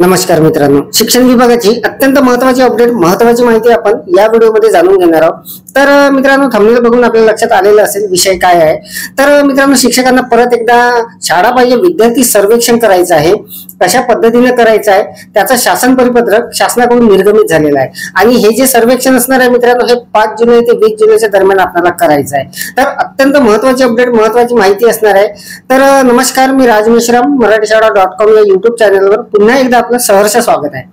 नमस्कार मित्रांनो, शिक्षण विभागाची अत्यंत महत्त्वाची अपडेट, महत्त्वाची माहिती आपण या व्हिडिओमध्ये जाणून घेणार आहोत। तर मित्रांनो, थंबनेल बघून आपल्या लक्षात आलेलं असेल विषय काय आहे। तर मित्रांनो, शिक्षकांना परत एकदा शाळाबाह्य विद्यार्थी सर्वेक्षण करायचं आहे। कशा पद्धतीने करायचं आहे त्याचा शासन परिपत्रक शासनाकडून निर्गमित झालेला आहे आणि हे जे सर्वेक्षण असणार आहे मित्रांनो, हे 5 जुलै ते 20 जुलैच्या दरम्यान आपल्याला करायचं आहे। तर अत्यंत महत्त्वाची अपडेट, महत्त्वाची माहिती असणार आहे। तर नमस्कार, मी राज मेश्राम, मराठीशाळा.com या युट्यूब चॅनलवर पुन्हा एकदा आपलं सहर्ष स्वागत आहे।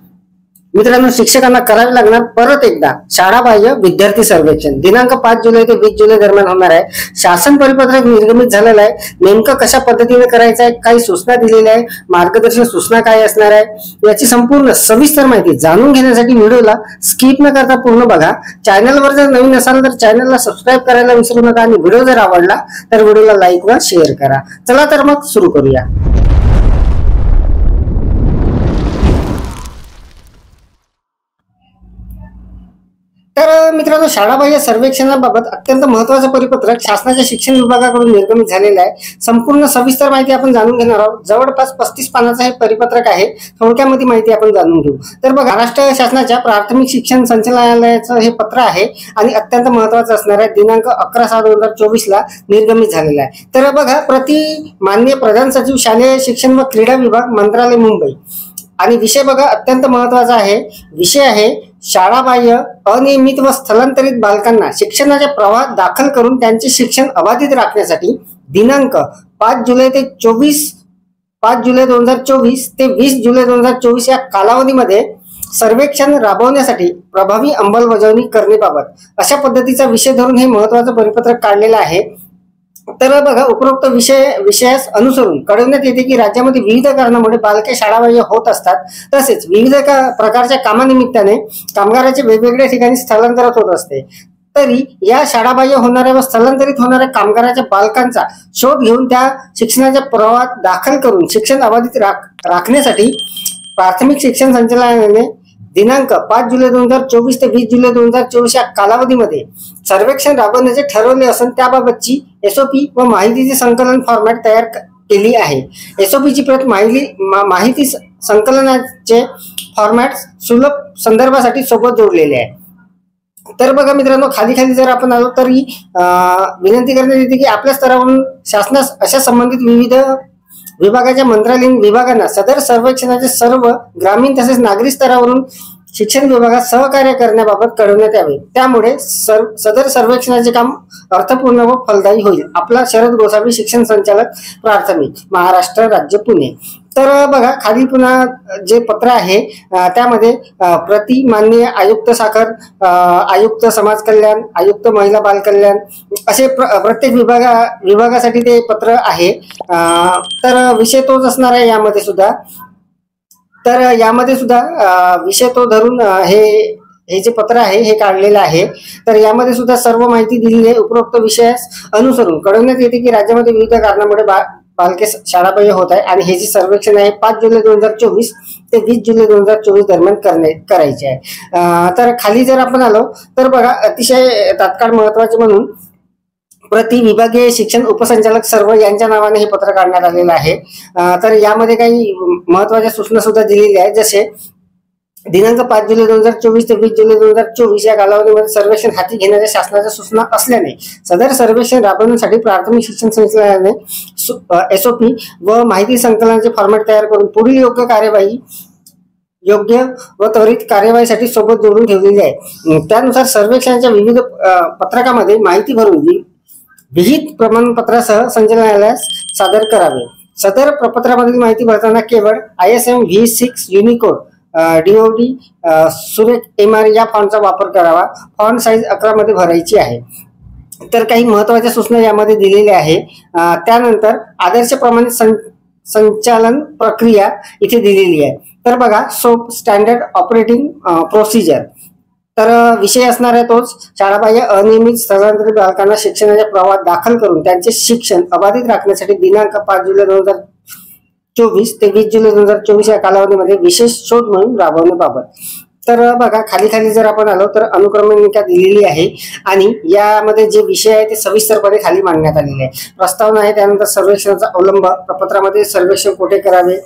मित्रांनो, शिक्षकांना करावे लागणार परत एकदा शाळाबाह्य विद्यार्थी सर्वेक्षण। दिनांक 5 जुलै ते 20 जुलै दरम्यान होणार आहे। शासन परिपत्रक निर्गमित झालेलं आहे। नेमकं कशा पद्धतीने करायचं आहे, काही सूचना दिलेल्या आहे, मार्गदर्शक सूचना काय असणार आहे याची संपूर्ण सविस्तर माहिती जाणून घेण्यासाठी व्हिडिओला स्किप न करता पूर्ण बघा। चॅनलवर जर नवीन असाल तर चॅनलला सबस्क्राईब करायला विसरू नका आणि व्हिडिओ जर आवडला तर व्हिडिओला लाईक व शेअर करा। चला तर मग सुरू करूया। तर मित्रांनो, शाळाबाह्य सर्वेक्षणाबाबत अत्यंत महत्त्वाचं परिपत्रक शासनाच्या शिक्षण विभागाकडून निर्गमित झालेलं आहे। संपूर्ण सविस्तर माहिती आपण जाणून घेणार आहोत। जवळपास 35 पानाचं हे परिपत्रक आहे। थोडक्यामध्ये माहिती आपण जाणून घेऊ। तर बघा, महाराष्ट्र शासनाच्या प्राथमिक शिक्षण संचालनालयाचं हे पत्र आहे आणि अत्यंत महत्त्वाचं असणार आहे। दिनांक 11/6/2024 ला निर्गमित झालेला आहे। तर बघा, प्रति माननीय प्रधान सचिव, शालेय शिक्षण व क्रीडा विभाग, मंत्रालय, मुंबई। आणि विषय बघा, अत्यंत महत्त्वाचा आहे। विषय आहे शाळाबाह्य अनियमित व स्थलांतरित बालकांना शिक्षणाच्या प्रवाहात दाखल करून त्यांचे शिक्षण अबाधित राखण्यासाठी दिनांक 5 जुलै 2024 ते 20 जुलै 2024 या कालावधीमध्ये सर्वेक्षण राबवण्यासाठी प्रभावी अंमलबजावणी करण्याबाबत अशा पद्धतीचा विषय धरून हे महत्त्वाचं परिपत्रक काढलेलं आहे। तर बघा, उपरोक्त विषयास अनुसरून कळवण्यात येते की राज्यामध्ये विविध कारणामुळे बालके शाळाबाह्य होत असतात। तसेच विविध प्रकारच्या कामानिमित्ताने कामगाराचे वेगवेगळ्या ठिकाणी स्थलांतर होत असते। तरी या शाळाबाह्य होणाऱ्या व स्थलांतरित होणाऱ्या कामगाराच्या बालकांचा शोध घेऊन त्या शिक्षणाच्या प्रवाहात दाखल करून शिक्षण अबाधित राखण्यासाठी प्राथमिक शिक्षण संचालनालयाने दिनांक 5 जुलै 2024 ते 20 जुलै 2024 या कालावधीमध्ये सर्वेक्षण राबवण्याचे ठरवले असून त्याबाबतची एसओपी व माहितीचे संकलन फॉर्मॅट तयार केली आहे। एसओपीची प्रत माहिती संकलनाचे फॉर्मॅट सुलभ संदर्भासाठी सोबत जोडलेले आहे। तर बघा मित्रांनो, खाली जर आपण आलो तरी विनंती करण्यात येते की आपल्या स्तरावरून शासनास अशा संबंधित विविध विभागाच्या मंत्रालयीन विभागांना सदर सर्वेक्षणाचे सर्व ग्रामीण तसेच नागरी स्तरावरून शिक्षण विभागात सहकार्य करण्याबाबत कळवण्यात यावे। त्यामुळे सदर सर्वेक्षणाचे काम अर्थपूर्ण व फलदायी होईल। आपला शरद गोसावी, शिक्षण संचालक, प्राथमिक, महाराष्ट्र राज्य, पुणे। तर बघा, खाली पुन्हा जे पत्र आहे त्यामध्ये प्रति माननीय आयुक्त साखर, आयुक्त समाज कल्याण, आयुक्त महिला बाल कल्याण असे प्रत्येक विभागासाठी ते पत्र आहे। तर विषय तोच असणार आहे यामध्ये सुद्धा। तर यामध्ये सुद्धा विषय तो धरून हे जे पत्र आहे हे काढलेलं आहे। तर यामध्ये सुद्धा सर्व माहिती दिलेली आहे। उपरोक्त विषयास अनुसरून कळवण्यात येते की राज्यामध्ये विविध कारणामुळे बालके शाळाबाह्य होत आहे आणि हे जे सर्वेक्षण आहे 5 जुलै 2024 ते 20 जुलै 2024 दरम्यान करायचे आहे। तर खाली जर आपण आलो तर बघा, अतिशय तात्काळ महत्त्वाचे म्हणून प्रति विभागीय शिक्षण उपसंचालक सर्व यांच्या नावाने हे पत्र काढण्यात आलेलं आहे। तर यामध्ये काही महत्त्वाच्या सूचना सुद्धा दिलेल्या आहेत, जसे दिनांक 5 जुलै 2024 ते 20 जुलै 2024 या कालावधीमध्ये सर्वेक्षण हाती घेण्याच्या शासनाच्या सूचना असल्याने सदर सर्वेक्षण राबवण्यासाठी प्राथमिक शिक्षण संचालनालयाने एसओपी व माहिती संकलनाचे फॉर्मॅट तयार करून पुढील योग्य व त्वरित कार्यवाहीसाठी सोबत जोडून ठेवलेली आहे। त्यानुसार सर्वेक्षणाच्या विविध पत्रकामध्ये माहिती भरून विहित प्रमाणपत्रासह संचालनालयास सादर करावे। सदर प्रपत्रामधील माहिती भरताना केवळ ISM V6 युनिकोड DOD सुरेख MR या फॉन्टचा वापर करावा। फॉन्ट साईज 11 मध्ये भरायची आहे। तर काही महत्त्वाच्या सूचना यामध्ये दिलेल्या आहे। त्यानंतर आदर्श प्रमाणित संचालन प्रक्रिया इथे दिलेली आहे। तर बघा, सोप स्टँडर्ड ऑपरेटिंग प्रोसिजर। तर विषय असणार आहे तोच, शाळाबाह्य अनियमित स्थलांतरित बालकांना शिक्षणाच्या प्रवाहात दाखल करून त्यांचे शिक्षण अबाधित राखण्यासाठी दिनांक 5 जुलै 2024 ते 20 जुलै 2024 या कालावधीमध्ये विशेष शोध मोहीम राबवण्याबाबत। तर बघा, खाली जर आपण आलो तर अनुक्रमणिका दिलेली आहे आणि यामध्ये जे विषय आहे ते सविस्तरपणे खाली मांडण्यात आलेले आहे। प्रस्तावना आहे, त्यानंतर सर्वेक्षणाचा अवलंब, प्रपत्रामध्ये सर्वेक्षण कुठे करावे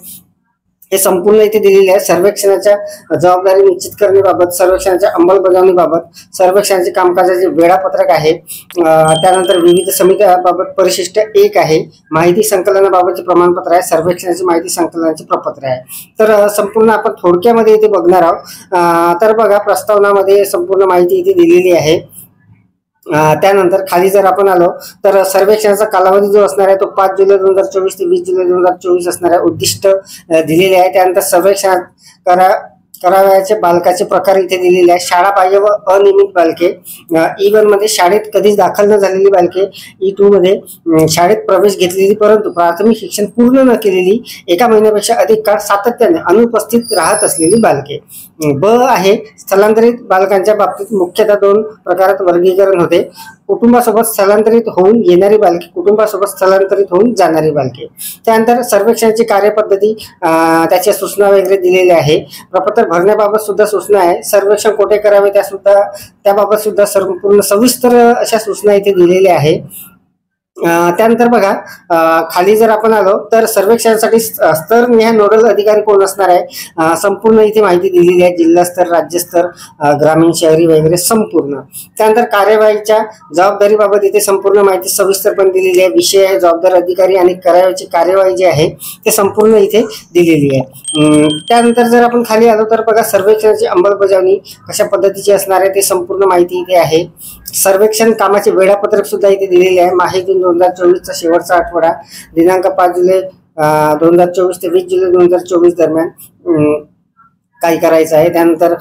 हे संपूर्ण इथे दिलेले आहे। सर्वेक्षणाच्या जबाबदारी निश्चित करण्याबाबत, सर्वेक्षणाच्या अंमलबजावणीबाबत, सर्वेक्षणाचे कामकाजाचे वेळापत्रक आहे, त्यानंतर विविध समित्यांबाबत परिशिष्ट 1 आहे, माहिती संकलनाबाबतचे प्रमाणपत्र आहे, सर्वेक्षणाची माहिती संकलनाचे प्रपत्र आहे। तर संपूर्ण आपण थोडक्यामध्ये इथे बघणार आहोत। तर बघा, प्रस्तावनामध्ये संपूर्ण माहिती इथे दिलेली आहे। त्यानंतर खाली जर आपण आलो तर सर्वेक्षणाचा कालावधी जो असणार आहे तो 5 जुलै 2024 ते 20 जुलै 2024 असणार आहे। उद्दिष्ट दिलेले आहे। त्यानंतर सर्वेक्षण करावयाचे बालकाचे प्रकार इथे दिलेले आहे। शाळा बाह्य व अनियमित बालके, E1 मध्ये शाळेत कधीच दाखल न झालेली बालके, E2 मध्ये शाळेत प्रवेश घेतलेली परंतु प्राथमिक शिक्षण पूर्ण न केलेली, 1 महिन्यापेक्षा अधिक काळ सातत्याने अनुपस्थित राहत असलेली बालके। ब आहे, स्थलांतरित बालकांच्या बाबतीत मुख्यतः 2 प्रकारात वर्गीकरण होते। कुटुंबासोबत स्थलांतरित होऊन येणारी बालके, कुटुंबासोबत स्थलांतरित होऊन जाणारी बालके। त्यानंतर सर्वेक्षणाची कार्यपद्धती, त्याच्या सूचना वगैरे दिलेल्या आहे। प्रपत्र भरण्याबाबत सुद्धा सूचना आहे। सर्वेक्षण कोठे करावे त्याबाबत सुद्धा संपूर्ण सविस्तर अशा सूचना इथे दिलेल्या आहे। त्यानंतर बघा, खाली जर आपण आलो तर सर्वेक्षणासाठी स्तरनिहाय नोडल अधिकारी कोण असणार आहे, संपूर्ण इथे माहिती दिलेली आहे। जिल्हास्तर, राज्यस्तर, ग्रामीण, शहरी वगैरे संपूर्ण। त्यानंतर कार्यवाहीच्या जबाबदारीबाबत इथे संपूर्ण माहिती सविस्तरपणे दिलेली आहे। विषय आहे, जबाबदार अधिकारी आणि करावयाची कार्यवाही जी आहे ते संपूर्ण इथे दिलेली आहे। त्यानंतर जर आपण खाली आलो तर बघा, सर्वेक्षणाची अंमलबजावणी कशा पद्धतीची असणार आहे ते संपूर्ण माहिती इथे आहे। सर्वेक्षण कामाचे वेळापत्रक सुद्धा इथे दिलेले आहे। माहिती 2024 चा शेवटचा आठवडा, दिनांक 5 जुलै 2024 ते 20 जुलै 2024 दरम्यान काय करायचं आहे। त्यानंतर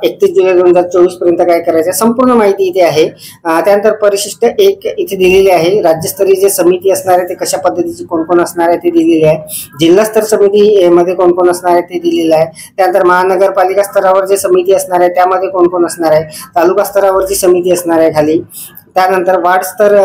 31 जुलै 2024 पर्यंत काय करायचं आहे, संपूर्ण माहिती इथे आहे। त्यानंतर परिशिष्ट 1 इथे दिलेली आहे। राज्यस्तरीय जे समिती असणार आहे ते कशा पद्धतीची कोण कोण असणार आहे ते दिलेले आहे। जिल्हास्तर समिती मध्ये कोण कोण असणार आहे ते दिलेलं आहे। त्यानंतर महानगरपालिका स्तरावर जे समिती असणार आहे त्यामध्ये कोण कोण असणार आहे, तालुका स्तरावरची समिती असणार आहे खाली, त्यानंतर वार्ड स्तर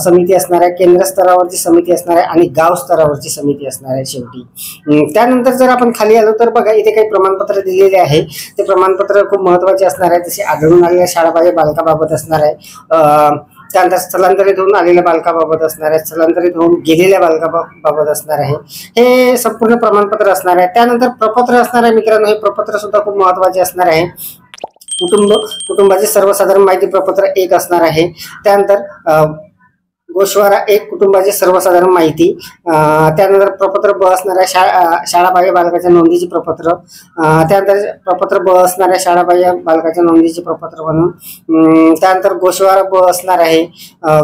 समिती असणार आहे, केंद्र स्तरावरची समिती असणार आहे आणि गाव स्तरावरची समिती असणार आहे शेवटी। त्यानंतर जर आपण खाली आलो तर बघा, इथे काही प्रमाणपत्र दिलेले आहे। ते प्रमाणपत्र खूप महत्त्वाचे असणार आहे। तसे आढळून आलेल्या शाळाबाह्य बालकाबाबत असणार आहे, त्यानंतर स्थलांतरित होऊन आलेल्या बालकाबाबत असणार आहे, स्थलांतरित होऊन गेलेल्या बालकाबाबत असणार आहे। हे संपूर्ण प्रमाणपत्र असणार आहे। त्यानंतर प्रपत्र असणार आहे मित्रांनो, हे प्रपत्र सुद्धा खूप महत्त्वाचे असणार आहे। कुटुंबाची सर्वसाधारण माहिती प्रपत्र 1 असणार आहे। त्यानंतर गोषवारा 1 कुटुंबाची सर्वसाधारण माहिती, त्यानंतर प्रपत्र ब असणार आहे शाळाबाह्य बालकाच्या नोंदीचे प्रपत्र, त्यानंतर प्रपत्र ब असणार आहे शाळाबाह्य बालकाच्या नोंदीचे प्रपत्र म्हणून। त्यानंतर गोषवारा ब असणार आहे,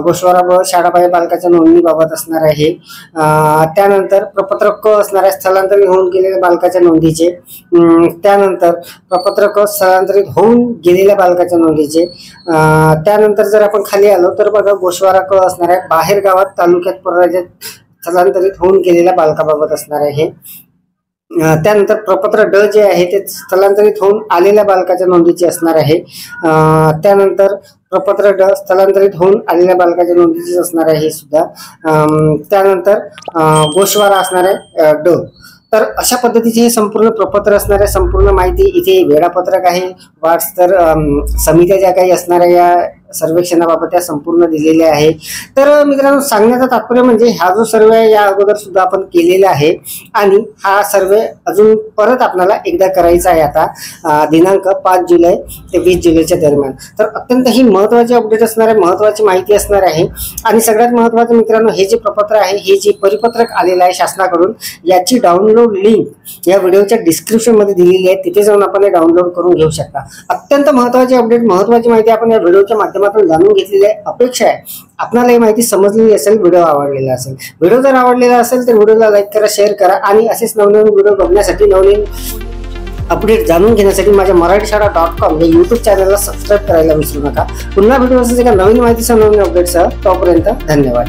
गोषवारा ब शाळाबाह्य बालकाच्या नोंदणीबाबत असणार आहे। त्यानंतर प्रपत्र क असणार आहे स्थलांतरित होऊन गेलेल्या बालकाच्या नोंदीचे, त्यानंतर प्रपत्र क स्थलांतरित होऊन गेलेल्या बालकाच्या नोंदीचे। त्यानंतर जर आपण खाली आलो तर बघा, गोषवारा क असणार आहे बाहेर गावात, तालुक्यात, परराज्यात स्थलांतरित होऊन गेलेल्या बालकाबाबत असणार आहे। त्यानंतर प्रपत्र ड जे आहे ते स्थलांतरित होऊन आलेल्या बालकाच्या नोंदीचे असणार आहे। त्यानंतर प्रपत्र ड स्थलांतरित होऊन आलेल्या बालकाच्या नोंदीचे असणार आहे हे सुद्धा। त्यानंतर गोषवारा असणार आहे ड। तर अशा पद्धतीचे हे संपूर्ण प्रपत्र असणार आहे। संपूर्ण माहिती इथे वेळापत्रक आहे, वार्ड स्तर समित्या ज्या काही असणार आहे या सर्वेक्षणाबाबत त्या संपूर्ण दिलेल्या आहे। तर मित्रांनो, सांगण्याचं तात्पर्य म्हणजे हा जो सर्वे आहे या अगोदर सुद्धा आपण केलेला आहे आणि हा सर्वे अजून परत आपल्याला एकदा करायचा आहे आता दिनांक 5 जुलै ते 20 जुलैच्या दरम्यान। तर अत्यंत ही महत्त्वाची अपडेट असणार आहे, महत्त्वाची माहिती असणार आहे। आणि सगळ्यात महत्त्वाचं मित्रांनो, हे जे प्रपत्र आहे, हे जे परिपत्रक आलेलं आहे शासनाकडून, याची डाउनलोड लिंक या व्हिडिओच्या डिस्क्रिप्शन मध्ये दिलेली आहे, तिथे जाऊन आपण हे डाउनलोड करून घेऊ शकता। अत्यंत महत्त्वाची अपडेट, महत्त्वाची माहिती आपण या व्हिडिओच्या माध्यमातून जाणून घेतलेली आहे। अपेक्षा आहे आपल्याला ही माहिती समजलेली असेल, व्हिडिओ आवडलेला असेल। व्हिडिओ जर आवडलेला असेल तर व्हिडिओला लाईक करा, शेअर करा आणि असेच नवनवीन व्हिडिओ बघण्यासाठी, नवनवीन अपडेट जाणून घेण्यासाठी माझ्या marathishara.com या YouTube चॅनलला सबस्क्राईब करायला विसरू नका। पुन्हा व्हिडिओ असेल एका नवीन माहितीसह, नवीन अपडेटसह। तोपर्यंत धन्यवाद।